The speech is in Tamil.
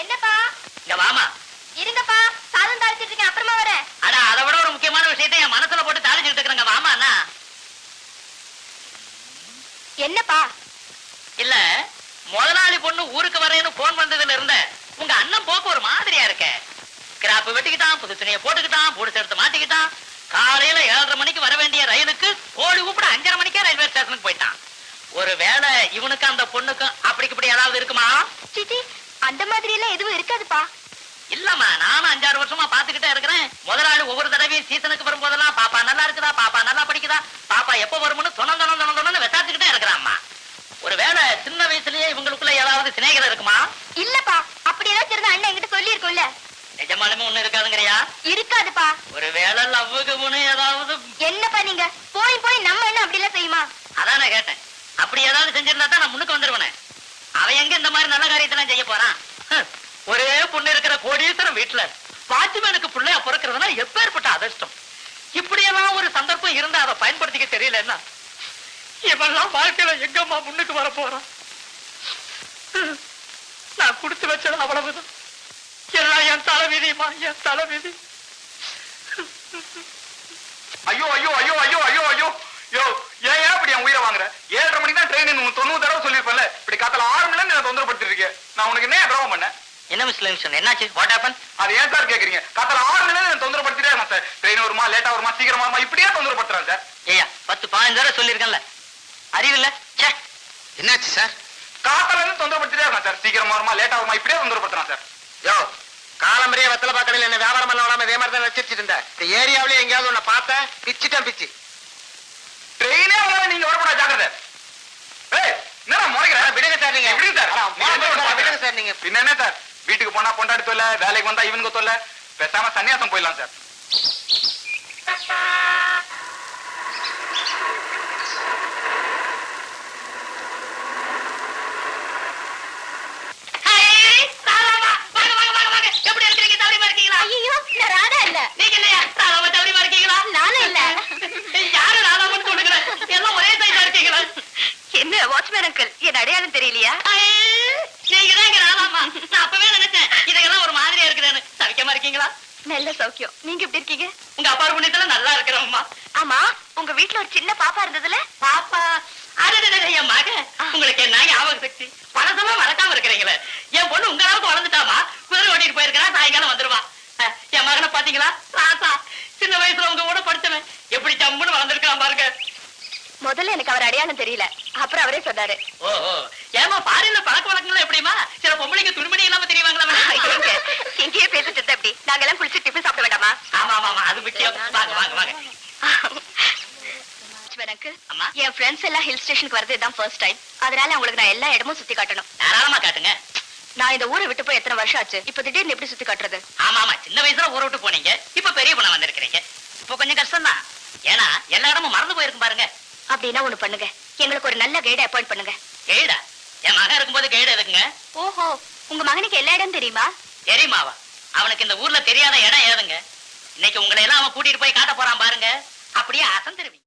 என்னப்பா? இங்க வாமா. இருங்கப்பா, சாதம் தாளிச்சிட்டு இருக்கேன், அப்புறமா வரேன். அட அதை விட ஒரு முக்கியமான விஷயத்தை என் மனசுல போட்டு தாளிச்சுட்டு இருக்கிறேங்க. வாமா அண்ணா. என்னப்பா? இல்ல முதலாளி பொண்ணு ஊருக்கு வரேன்னு போன் வந்ததுல இருந்த உங்க அண்ணன் போக்கு ஒரு மாதிரியா இருக்க. கிராப்பு வெட்டிக்கிட்டான், புது துணியை போட்டுக்கிட்டான், போடு சேர்த்து மாட்டிக்கிட்டான். காலையில 7:30 மணிக்கு வர வேண்டிய ரயிலுக்கு கோழி கூப்பிட 5:30 மணிக்கே ரயில்வே ஸ்டேஷனுக்கு போயிட்டான். ஒரு வேளை இவனுக்கு அந்த பொண்ணுக்கும் அப்படிக்கு இப்படி ஏதாவது இருக்குமா? சிச்சி, அந்த மாதிரி எல்லாம் எதுவும் இருக்காதுப்பா. இல்லம்மா, நானும் 5-6 வருஷமா பாத்துக்கிட்டே இருக்கிறேன். முதலாளி ஒவ்வொரு தடவையும் சீசனுக்கு வரும்போதெல்லாம் பாப்பா நல்லா இருக்குதா, பாப்பா நல்லா படிக்குதா, பாப்பா எப்ப வரும்னு தொண விசாரிச்சுக்கிட்டே இருக்கிறாம்மா. ஒருவேளை சின்ன வயசுலயே இவங்களுக்குள்ள ஏதாவது சிநேகிதம் இருக்குமா? இல்லப்பா, அப்படி ஏதாச்சும் இருந்தா அண்ணன் என்கிட்ட சொல்லி இருக்கும்ல. நிஜமாலுமே ஒண்ணு இருக்காதுங்கறியா? இருக்காதுப்பா. ஒருவேளை லவ்வுக்கு ஏதாவது. என்னப்பா நீங்க போய் போய் நம்ம என்ன அப்படி எல்லாம் செய்யுமா? அதான் நான் கேட்டேன். அப்படி ஏதாவது செஞ்சிருந்தா தான் நான் முன்னுக்கு வந்துருவேனே. அவன் எங்க இந்த மாதிரி நல்ல காரியத்தெல்லாம் செய்ய போறான்? ஒரே பொண்ணு இருக்கிற கோடீஸ்வரன் வீட்டுல வாட்ச்மேனுக்கு பிள்ளையா பிறக்கிறதுனா எப்பேற்பட்ட அதிர்ஷ்டம். இப்படியெல்லாம் ஒரு சந்தர்ப்பம் இருந்தா அதை பயன்படுத்திக்க தெரியலன்னா இவெல்லாம் வாழ்க்கையில எங்கம்மா முன்னுக்கு வர போறான்? நான் குடுத்து வச்சது அவ்வளவுதான். எல்லாம் என் தலைவிதிமா, என் தலைவிதி. ஐயோ ஐயோ ஐயோ ஐயோ ஐயோ ஐயோ யோ, ஏன் இப்படி என் உயிரை வாங்குற? 7:30 மணிக்கு தான் ட்ரெயின். 90 தடவை சொல்லிருப்பேன்ல. இப்படி காத்தல 6 மணி நேரம் தொந்தரப்படுத்திட்டு இருக்கேன். நான் உனக்கு என்ன துரோகம் பண்ணேன்? என்ன மிஸ்லேஷன்? என்னாச்சு? What happen? அது ஏன் சார் கேக்குறீங்க? காத்தல 6 மணி நேரம் தொந்தரப்படுத்திட்டே இருக்கேன் சார். ட்ரெயின் வருமா, லேட்டா வருமா, சீக்கிரமா வருமா, இப்படியே தொந்தரப்படுத்துறேன் சார். ஏயா 10-15 தடவை சொல்லிருக்கேன்ல, அறிவில்ல? என்னாச்சு சார்? காத்தல இருந்து தொந்தரப்படுத்திட்டே இருக்கேன் சார். சீக்கிரமா வருமா, லேட்டா வருமா, இப்படியே தொந்தரப்படுத்துறேன் சார். யோ, காலம்பரிய வெத்தலை பாக்கடையில் என்ன வியாபாரம் எல்லாம் விடாம இதே மாதிரி தான் வச்சிருச்சுட்டு இருந்த. இந்த ஏரியாவிலே எங்கேயாவது உன்னை பார்த்தேன், பிச்சுட்டேன் பிச்சு. ட்ரெயினே வராது, நீங்க வரக்கூடாது, ஜாக்கிரதை. ஏய், என்னடா முறைக்கிறேன்? விடுங்க சார் நீங்க. விடுங்க சார். விடுங்க சார் நீங்க. பின்ன என்ன சார், வீட்டுக்கு போனா பொண்டாடி தொல்லை, வேலைக்கு வந்தா இவனுக்கு தொல்லை. பேசாம சன்னியாசம் போயிடலாம் சார். எப்படி இருக்கிறீங்க? தவறிமா இருக்கீங்களா? ஐயோ, நான் ராதா இல்ல. நீங்க இல்லையா? ராதாவா தவறிமா இருக்கீங்களா? நானும் இல்ல. யாரு ராதாவன்னு சொல்லுங்க. எல்லாம் ஒரே சைஸா இருக்கீங்களா? என்ன வாட்ச்மேன் அங்கிள், என் அடையாளம் தெரியலையா? நீங்கதான் இங்க ராதாமா. நான் அப்பவே நினைச்சேன் இதெல்லாம் ஒரு மாதிரியா இருக்கிறேன்னு. சவிக்கமா இருக்கீங்களா? நல்ல சௌக்கியம். நீங்க எப்படி இருக்கீங்க? உங்க அப்பா புண்ணியத்துல நல்லா இருக்கிறோம்மா. ஆமா, உங்க வீட்டுல ஒரு சின்ன பாப்பா இருந்ததுல? பாப்பா? அடடே, என் மக. உங்களுக்கு என்ன ஞாபக சக்தி? பணத்தெல்லாம் மறக்காம இருக்கிறீங்களே. என் பொண்ணு உங்க அளவுக்கு வளர்ந்துட்டாமா. குதிரை ஓட்டிட்டு போயிருக்கிறா, சாயங்காலம் வந்துருவா. என் மகனை பாத்தீங்களா? ராசா. சின்ன வயசுல உங்க கூட படிச்சவன் எப்படி ஜம்முன்னு வளர்ந்துருக்கான் பாருங்க. முதல்ல எனக்கு அவர் அடையாளம் தெரியல, அப்புறம் அவரே சொன்னாரு. ஓஹோ, ஏமா பாரில பழக்க வழக்கங்கள் எப்படிமா? சில பொம்பளைங்க துணிமணி இல்லாம தெரியுவாங்களா? எங்கேயே பேசிட்டு இருந்த அப்படி. நாங்க எல்லாம் குளிச்சு டிஃபன் சாப்பிட வேண்டாமா? ஆமா ஆமா, அது முக்கியம். வாங்க வாங்க வாங்க. அம்மா, என் ஃப்ரெண்ட்ஸ் எல்லாம் ஹில் ஸ்டேஷனுக்கு வரது இதான் ஃபர்ஸ்ட் டைம். அதனால உங்களுக்கு நான் எல்லா இடமும் சுத்தி காட்டணும். தாராளமா காட்டுங்க. நான் இந்த ஊரை விட்டு போய் எத்தனை வருஷம் ஆச்சு, இப்ப திடீர்னு எப்படி சுத்தி காட்டுறது? ஆமா ஆமா, சின்ன வயசுல ஊரை விட்டு போனீங்க, இப்ப பெரிய பொண்ணா வந்திருக்கிறீங்க. இப்ப கொஞ்சம் கஷ்டம் தான். ஏன்னா எல்லா இடமும் மறந்து போயிருக்கும் பாருங்க. அப்படின்னா ஒண்ணு பண்ணுங்க, எங்களுக்கு ஒரு நல்ல கைடை அப்பாயிண்ட் பண்ணுங்க. கைடா? என் மகன் இருக்கும்போது கைடு எதுக்குங்க? ஓஹோ, உங்க மகனுக்கு எல்லா இடம் தெரியுமா? தெரியுமாவா? அவனுக்கு இந்த ஊர்ல தெரியாத இடம் ஏதுங்க? இன்னைக்கு உங்களை எல்லாம் அவன் கூட்டிட்டு போய் காட்ட போறான் பாருங்க. அப்படியே அசந்துருவீங்க.